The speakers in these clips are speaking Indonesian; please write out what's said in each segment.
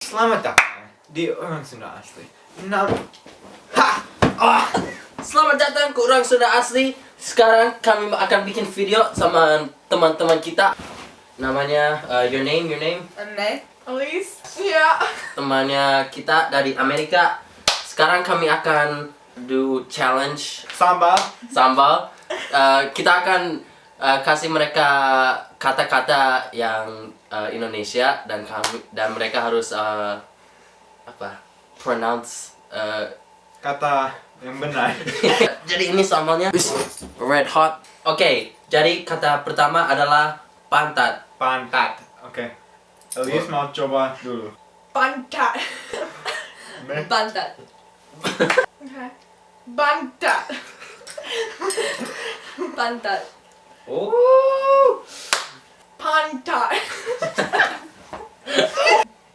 Selamat datang di Orang Sunda Asli. Selamat datang ke Orang Sunda Asli. Sekarang kami akan bikin video sama teman-teman kita. Namanya your name? Anne. Elise. Ya. Temannya kita dari Amerika. Sekarang kami akan do challenge Sambal. Kita akan kasih mereka kata-kata yang Indonesia dan mereka harus pronounce Kata yang benar. Jadi ini sambalnya red hot. Oke, jadi kata pertama adalah pantat. Pantat. Oke. Elise mau coba dulu. Pantat. Pantat. Okay. Bantat. Pantat. Oh. Pantat.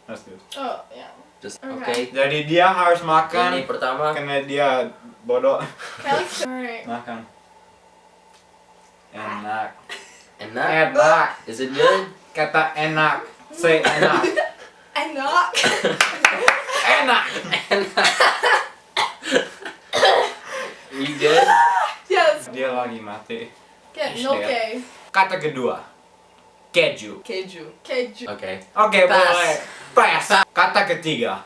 That's good. Oh, yeah. Just Okay. okay. Jadi dia harus makan Ini pertama. karena dia bodoh. Alright. Makan. Enak. Enak. Enak. Is it good? Kata enak. Say enak. Enak. Enak. You good? Yes. Dia lagi mati. Get Shit. okay. Kata kedua. Keju. Keju. Keju. Okay. Oke, Pass. boleh. Pass. Kata ketiga.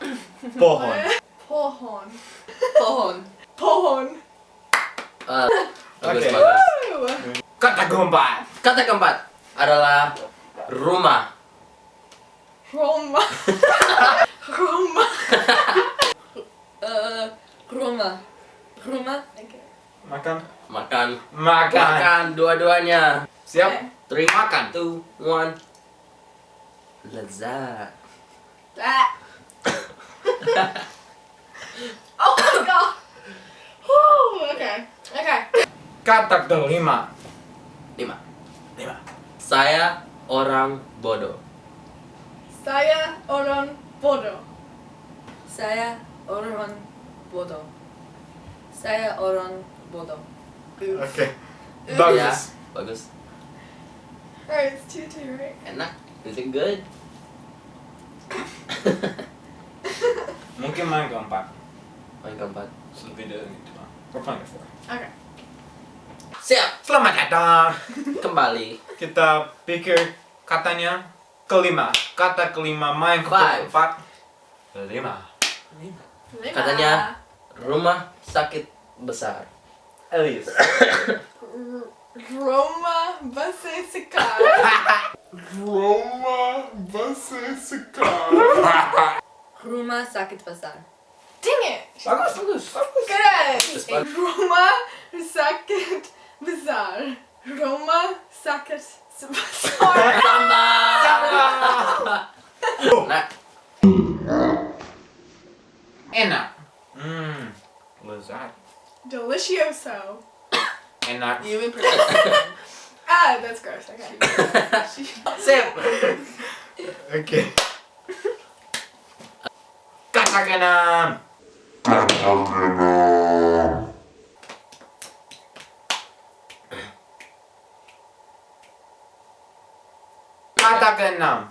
Pohon. Pohon. Pohon. Pohon. Bagus, Okay. bagus. Woo. Kata keempat. Kata keempat adalah rumah. Roma. Roma. Rumah. Rumah. Okay. Makan. Makan. Makan. Makan dua-duanya. Siap. 3, Makan. 2, 1. Lezat. That. Oh my god. Woo. Okay. Okay. Kata kelima. 5. Saya orang bodoh. Saya orang bodoh. Saya orang bodoh. Saya orang bodoh. Oke. Ya, Bagus. bagus. Alright, it's 2-2, right? Enak. Is it good? Mungkin main keempat. Main keempat. Lebih dari itu. We're playing it for. Okay. Siap. Selamat datang. Kembali. Kita pikir katanya kelima. Kata kelima main ke Five. keempat. Lima. Katanya rumah sakit besar. Elise. Roma Base Sekar. Roma Base Sekar. Rumah sakit besar. Dang it! Bagus. Good! Roma Sakit Besar. Roma Sakit Besar. Nah, Enak. Lezat. Delicioso. Enak. You impressed. Ah, that's gross. Okay. sip. Oke. Kata keenam. Kata keenam.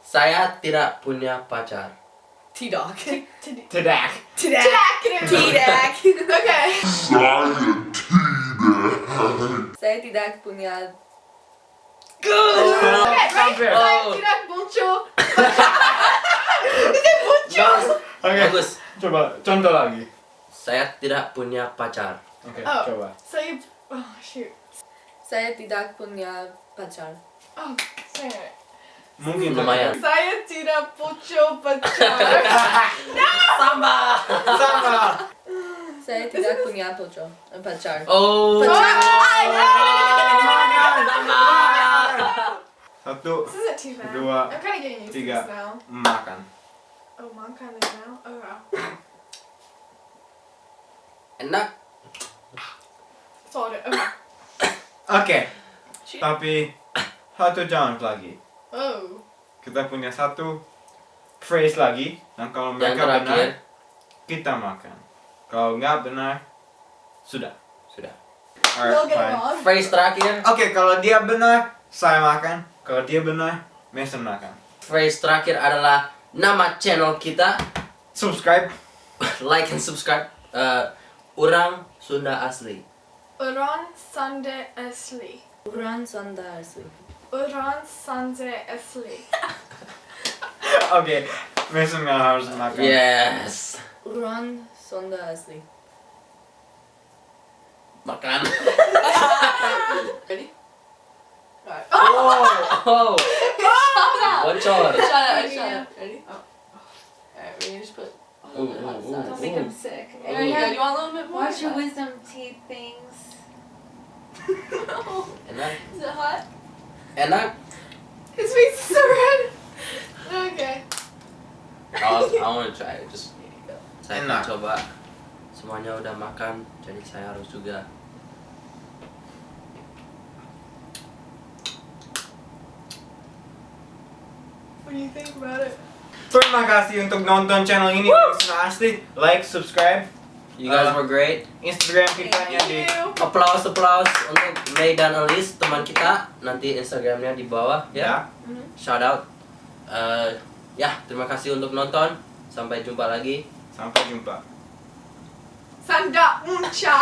Saya tidak punya pacar. T-Dog. Tidak. Tidak. Okay. Saya tidak punya. Okay, Hampir. right? Saya Oh. tidak muncul. Oke. Bagus. Coba contoh lagi. Saya tidak punya pacar. Oke, Oh. coba. Saya. Oh shoot. Saya tidak punya pacar. Oh, say it. Mungkin Lumayan. Saya tidak muncul pacar. Sama. Sama. Saya tidak punya pacar. Oh. Satu. This isn't too bad. Dua, I'm kind of getting used to tiga. this now. Makan. Oh, mom kind of now. Oh wow. Enak. Solid. Okay. Oke. Tapi satu challenge lagi. Oh. Kita punya satu phrase lagi. Dan kalau Yang mereka terakhir. benar, kita makan. Kalau nggak benar, sudah. Sudah. We'll Alright, get fine. along. Phrase terakhir. Oke, kalau dia benar, saya makan. Kalau dia benar, Mason makan. Phrase terakhir adalah nama channel kita, Subscribe. like and subscribe. Orang Sunda Asli. Oran Sande Asli. Uran Sanda Asli. Oran Sande Asli. Oke, Mason nggak harus makan. Yes. Uran Sanda Asli. Makan. Ready? Alright. Oh. Bocor. Shut up. Ready? Alright, we're gonna just put a little bit hot sauce. Don't make him sick. There you go. Do you want a little bit more? Watch your wisdom teeth things. Enak. Is it hot? Enak. His face is so red. Okay. I want to try it. Just saya Enak. akan coba. Semuanya udah makan, jadi saya harus juga. What do you think about it? Terima kasih untuk nonton channel ini. Orang Sunda Asli. Like, subscribe. You guys were great. Instagram kita nya di. Applause untuk May dan Elise teman kita. Nanti Instagramnya di bawah ya. Shout out. Ya, terima kasih untuk nonton. Sampai jumpa lagi. Sampai jumpa. Sanda Uncha.